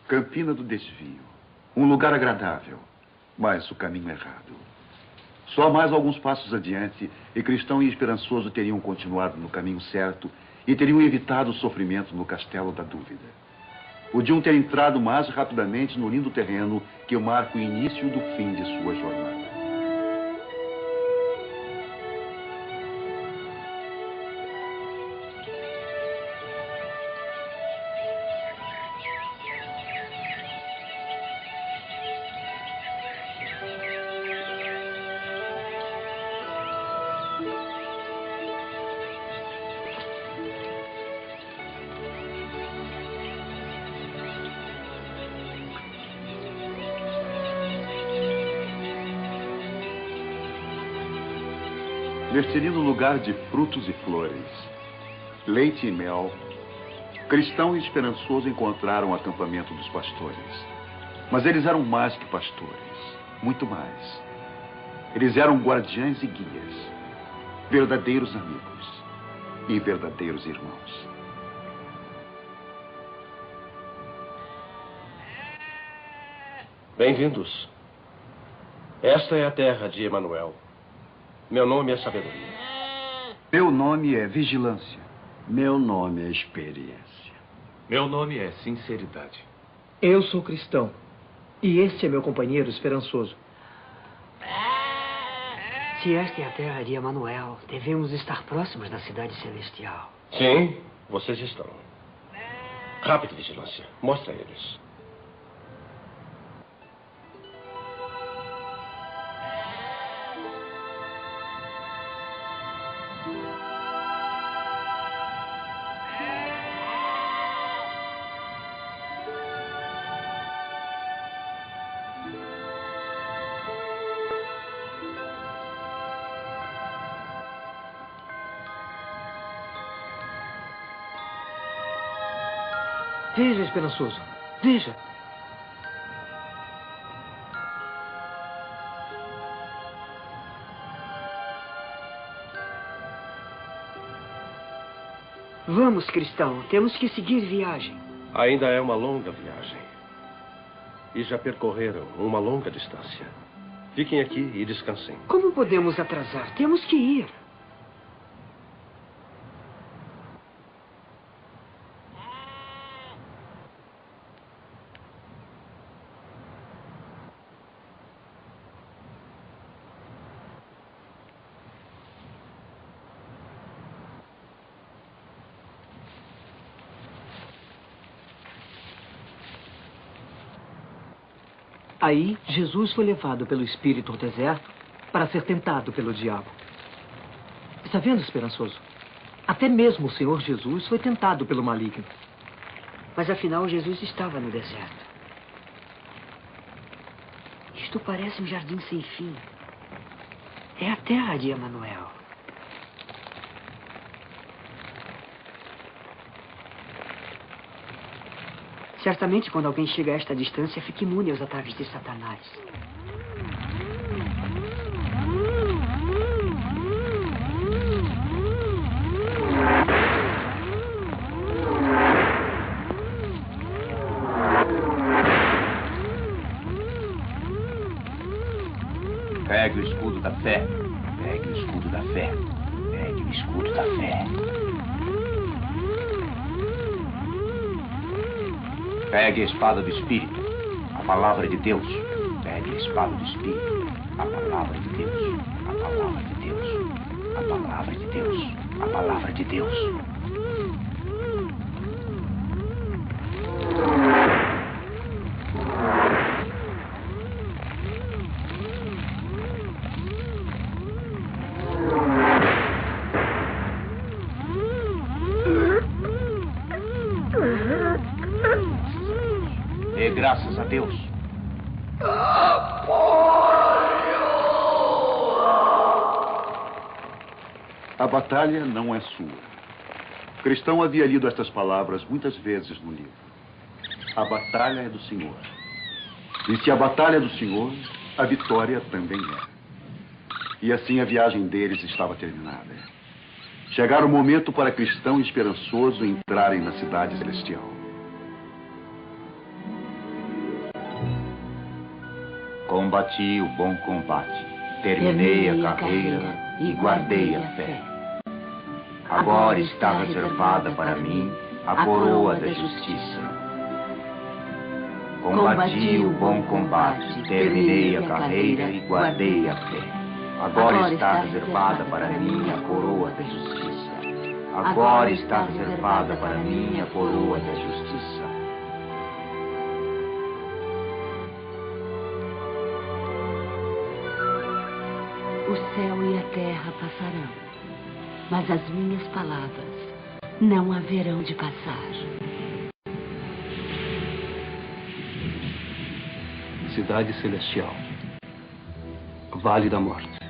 Campina do Desvio. Um lugar agradável, mas o caminho errado. Só mais alguns passos adiante e Cristão e Esperançoso teriam continuado no caminho certo e teriam evitado o sofrimento no Castelo da Dúvida. Podiam ter entrado mais rapidamente no lindo terreno que marca o início do fim de sua jornada. Neste lindo lugar de frutos e flores, leite e mel, Cristão e Esperançoso encontraram o acampamento dos pastores. Mas eles eram mais que pastores, muito mais. Eles eram guardiães e guias, verdadeiros amigos e verdadeiros irmãos. Bem-vindos. Esta é a terra de Emanuel. Meu nome é Sabedoria. Meu nome é Vigilância. Meu nome é Experiência. Meu nome é Sinceridade. Eu sou cristão. E este é meu companheiro Esperançoso. Se esta é a terra de Emanuel, devemos estar próximos da cidade celestial. Sim, vocês estão. Rápido, Vigilância. Mostra a eles. Veja, Esperançoso. Veja. Vamos, cristão. Temos que seguir viagem. Ainda é uma longa viagem. E já percorreram uma longa distância. Fiquem aqui e descansem. Como podemos atrasar? Temos que ir. Aí, Jesus foi levado pelo Espírito ao deserto para ser tentado pelo diabo. Está vendo, Esperançoso? Até mesmo o Senhor Jesus foi tentado pelo maligno. Mas afinal, Jesus estava no deserto. Isto parece um jardim sem fim. É a terra de Emanuel. Certamente, quando alguém chega a esta distância, fica imune aos ataques de Satanás. Pegue o escudo da fé. Pegue o escudo da fé. Pegue o escudo da fé. Pegue a espada do Espírito, a palavra de Deus. Pegue a espada do Espírito, a palavra de Deus. A palavra de Deus. A palavra de Deus. A palavra de Deus. Dê graças a Deus. A batalha não é sua. Cristão havia lido estas palavras muitas vezes no livro. A batalha é do Senhor. E se a batalha é do Senhor, a vitória também é. E assim a viagem deles estava terminada. Chegara o momento para Cristão e Esperançoso entrarem na cidade celestial. Combati o bom combate, terminei a carreira e guardei a fé. Agora está reservada para mim a coroa da justiça. Combati o bom combate, terminei a carreira e guardei a fé. Agora está reservada para mim a coroa da justiça. Agora está reservada para mim a coroa da justiça. O céu e a terra passarão, mas as minhas palavras não haverão de passar. Cidade Celestial. Vale da Morte.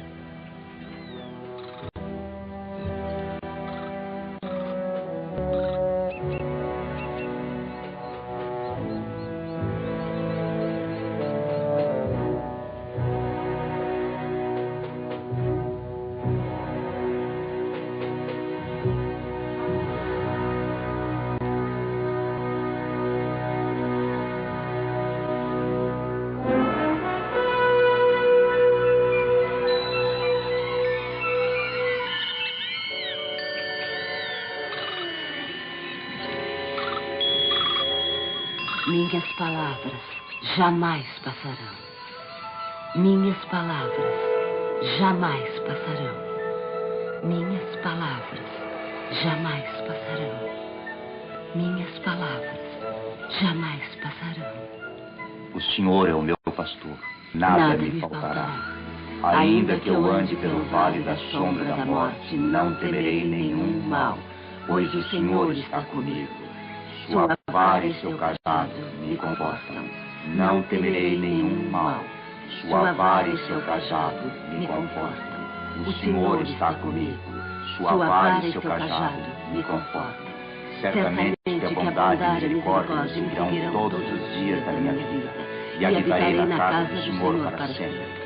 Minhas palavras jamais passarão. Minhas palavras jamais passarão. Minhas palavras jamais passarão. Minhas palavras jamais passarão. O Senhor é o meu pastor, nada me faltará. Ainda que eu ande pelo vale da sombra da morte, não temerei nenhum mal, pois o Senhor está comigo. Sua vara e seu cajado me confortam. Não temerei nenhum mal. Sua vara e seu cajado me confortam. O Senhor está comigo. Sua vara e seu cajado me confortam. Certamente que a bondade e misericórdia me seguirão todos os dias da minha vida, e habitarei na casa do Senhor para sempre.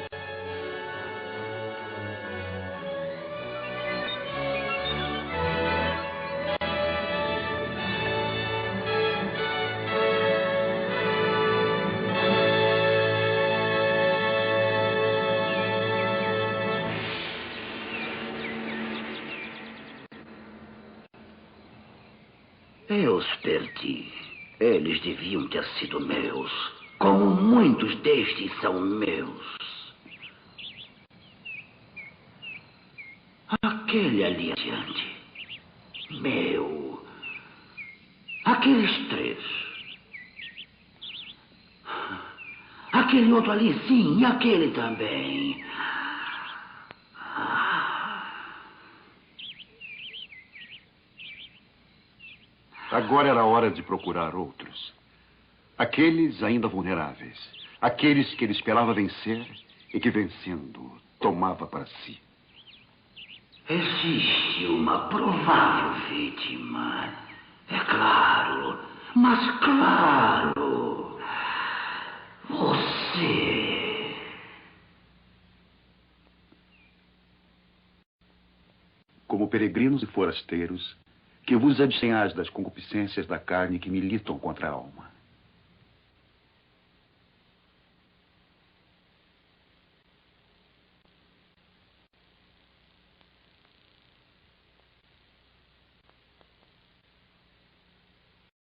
Eu os perdi. Eles deviam ter sido meus, como muitos destes são meus. Aquele ali adiante, meu. Aqueles 3. Aquele outro ali, sim, e aquele também. Agora era hora de procurar outros. Aqueles ainda vulneráveis. Aqueles que ele esperava vencer e que, vencendo, tomava para si. Existe uma provável vítima. É claro, mas claro. Você. Como peregrinos e forasteiros, que vos abstenhais das concupiscências da carne que militam contra a alma.